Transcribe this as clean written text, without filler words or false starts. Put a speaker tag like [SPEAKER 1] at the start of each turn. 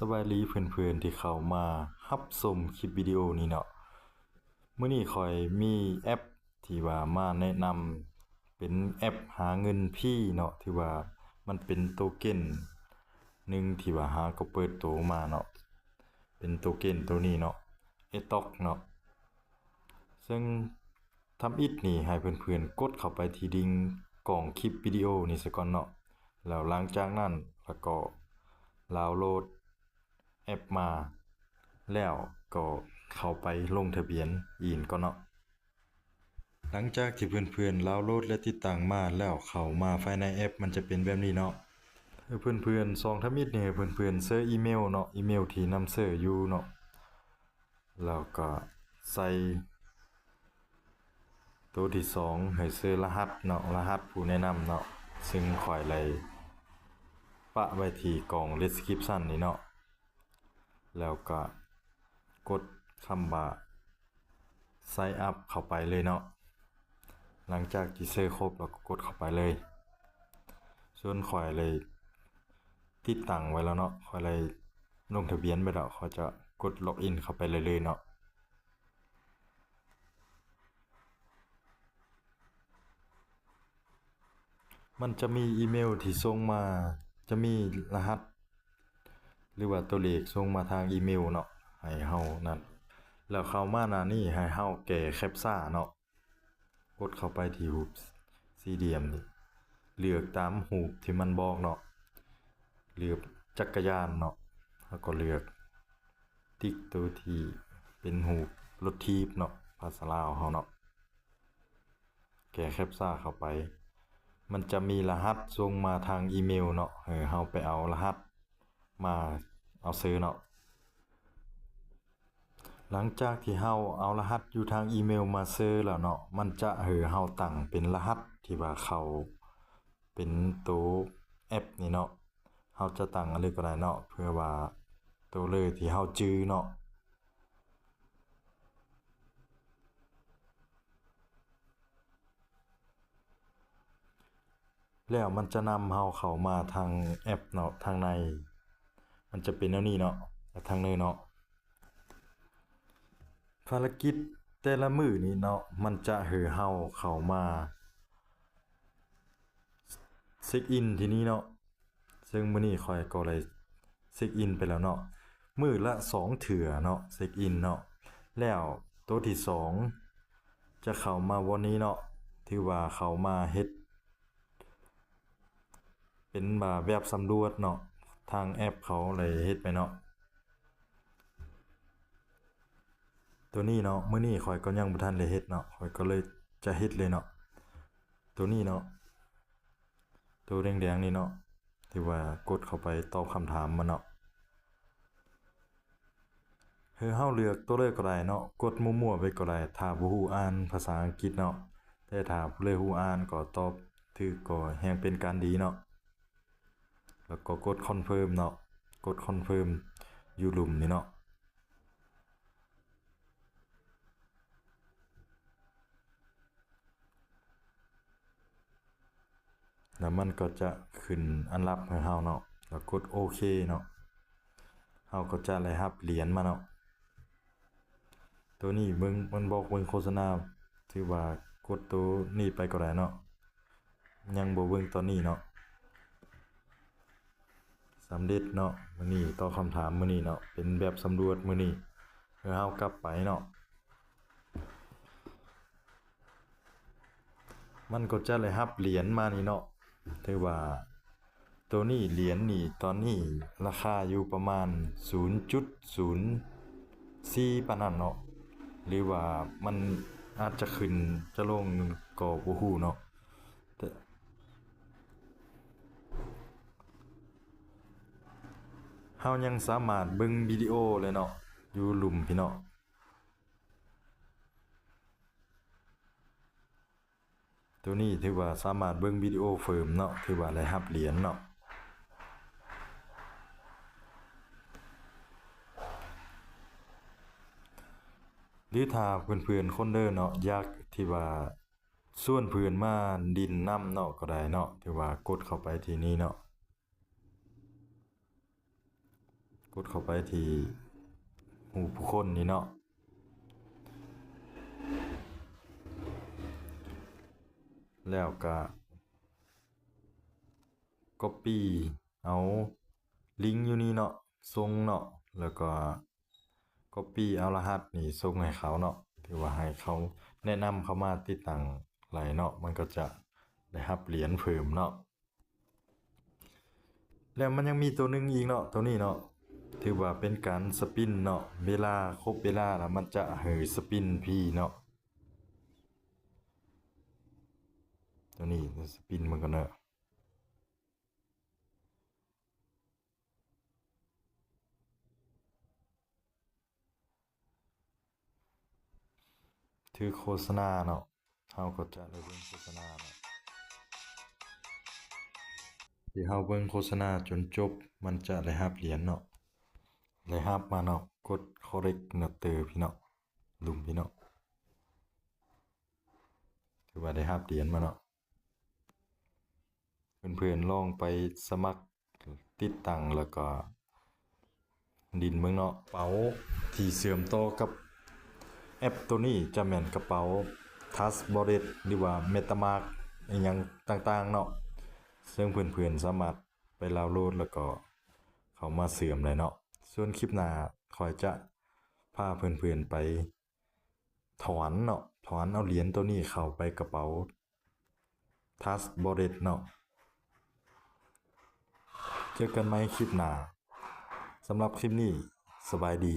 [SPEAKER 1] สบายดีเพื่อนๆที่เข้ามารับชมคลิปวิดีโอนี้เนาะมื้อนี้ข้อยมีแอปที่ว่ามาแนะนำเป็นแอปหาเงินพี่เนาะที่ว่ามันเป็นโตเค็นหนึ่งที่ว่าหาก็เปิดโตมาเนาะเป็นโตเค็นตัวนี้เนาะ ETHOC เนาะซึ่งทำอิฐนี่ให้เพื่อนๆกดเข้าไปที่ลิงก์กล่องคลิปวิดีโอนี่ซะก่อนเนาะแล้วหลังจากนั้นแล้วก็ดาวน์โหลดแอปมาแล้วก็เข้าไปลงทะเบียนอีนก่อนเนาะหลังจากที่เพื่อนๆดาวน์โหลดและติดตั้งมาแล้วเข้ามาภายในแอปมันจะเป็นแบบนี้เนาะให้เพื่อนๆส่องทำอิฐนี่ให้เพื่อนๆเสิร์ชอีเมลเนาะอีเมลที่นำเสิร์ชอยู่เนาะแล้วก็ใส่ตัวที่2ให้เสิร์ชรหัสเนาะรหัสผู้แนะนำเนาะซึ่งข้อยเลยปะไว้ที่กล่อง description นี่เนาะแล้วก็กดคำว่า sign up เข้าไปเลยเนาะหลังจากที่เสิร์ชครบแล้วก็กดเข้าไปเลยส่วนข้อยเลยติดตั้งไว้แล้วเนาะข้อยเลยลงทะเบียนไปแล้วข้อยจะกดล็อกอินเข้าไปเลยเนาะมันจะมีอีเมลที่ส่งมาจะมีรหัสหรือว่าตัวเลขส่งมาทางอีเมลเนาะให้เฮานั่นแล้วเข้ามาหน้านี้ให้เฮาแก้แคปซ่าเนาะกดเข้าไปที่รูปสี่เหลี่ยมนี่เลือกตามรูปที่มันบอกเนาะเลือกจักรยานเนาะแล้วก็เลือกติ๊กตัวที่เป็นรูปรถถีบเนาะภาษาลาวเฮาเนาะแก้แคปซ่าเข้าไปมันจะมีรหัสส่งมาทางอีเมลเนาะเฮาไปเอารหัสมาเอาซื้อเนาะหลังจากที่เฮาเอารหัสอยู่ทางอีเมลมาซื้อแล้วเนาะมันจะเฮาตั้งเป็นรหัสที่ว่าเขาเป็นตัวแอปนี่เนาะเฮาจะตั้งอะไรก็ได้เนาะเพื่อว่าตัวเลยที่เฮาจื้อเนาะแล้วมันจะนำเฮาเข้ามาทางแอปเนาะทางในมันจะเป็นแนวนี้เนาะทางในเนาะภารกิจแต่ละมื้อนี้เนาะมันจะเฮาเข้ามาเช็คอินที่นี้เนาะซึ่งมื้อนี้ข้อยก็เลยเช็คอินไปแล้วเนาะมื้อละ2เทื่อเนาะเช็คอินเนาะแล้วตัวที่2จะเข้ามาวันนี้เนาะถือว่าเข้ามาเฮ็ดเป็นแบบสำรวจเนาะทางแอปเขาเลยเฮ็ดไปเนาะตัวนี้เนาะมื้อนี้ข้อยก็ยังบ่ทันได้เฮ็ดเนาะข้อยก็เลยจะเฮ็ดเลยเนาะตัวนี้เนาะตัวแดงๆนี่เนาะที่ว่ากดเข้าไปตอบคำถามมันเนาะเฮาเลือกตัวเลยก็ได้เนาะกดมั่วๆไปก็ได้ถ้าบ่ฮู้อ่านภาษาอังกฤษเนาะแต่ถ้าผู้ใดฮู้อ่านก็ตอบถูกก็แฮงเป็นการดีเนาะแล้วก็กดคอนเฟิร์มเนาะกดคอนเฟิร์มอยู่หลุมนี่เนาะแล้วมันก็จะขึ้นอันลับให้เฮาเนาะแล้วกดโอเคเนาะเฮาก็จะได้รับเหรียญมาเนาะตัวนี้เบิ่งมันบอกเบิ่งโฆษณาถือว่ากดตัวนี้ไปก็ได้เนาะยังบ่เบิ่งตอนนี้เนาะสำเร็จเนาะมื้อนี้ตอบคำถามมื้อนี้เนาะเป็นแบบสำรวจมื้อนี้เฮากลับไปเนาะมันก็จะได้รับเหรียญมานี่เนาะถือว่าตัวนี้เหรียญนี่ตอนนี้ราคาอยู่ประมาณ 0.04 ปานนั้นเนาะหรือว่ามันอาจจะขึ้นจะลงก็บ่ฮู้เนาะแต่เฮายังสามารถเบิ่งวิดีโอเลยเนาะอยู่หลุมพี่เนาะตัวนี้ถือว่าสามารถเบิ่งวิดีโอเฟิร์มเนาะถือว่าได้รับเหรียญเนาะหรือถ้าเพื่อนๆคนเด้อเนาะอยากที่ว่าชวนเพื่อนมาดินนำเนาะก็ได้เนาะถือว่ากดเข้าไปที่นี้เนาะ ดเข้าไปที่หูผู้คนนี่เนาะแล้วก็ copy เอาลิงก์อยู่นี่เนาะส่งเนาะแล้วก็ copy เอารหัสนี่ส่งให้เขาเนาะที่ว่าให้เขาแนะนำเข้ามาติดตั้งไหลเนาะมันก็จะได้รับเหรียญเพิ่มเนาะแล้วมันยังมีตัวหนึงอีกเนาะตัวนี้เนาะถือว่าเป็นการสปินเนาะเวลาครบเวลาแล้วมันจะให้สปินพี่เนาะตัวนี้สปินมันก็เนาะถือโฆษณาเนาะเราก็จะได้เบิ่งโฆษณาเนาะที่เราเบิ่งโฆษณาจนจบมันจะได้รับเหรียญเนาะได้รับมาเนาะกด correct เนาะเตอพี่เนาะลุมพี่เนาะถือว่าได้รับเหรียญมาเนาะเพื่อนๆลองไปสมัครติดตั้งแล้วก็ดินเมืองเนาะเป๋าที่เสื่อมต่อกับแอปตัวนี้จะแม่นกระเป๋า Trust Wallet หรือว่า MetaMask อหยังต่างๆเนาะซึ่งเพื่อนๆสามารถไปดาวน์โหลดแล้วก็เข้ามาเสื่อมได้เนาะส่วนคลิปหน้าข้อยจะพาเพื่อนๆไปถอนเนาะถอนเอาเหรียญตัวนี้เข้าไปกระเป๋า Trust Wallet เนาะเจอกันไหมคลิปหน้าสำหรับคลิปนี้สบายดี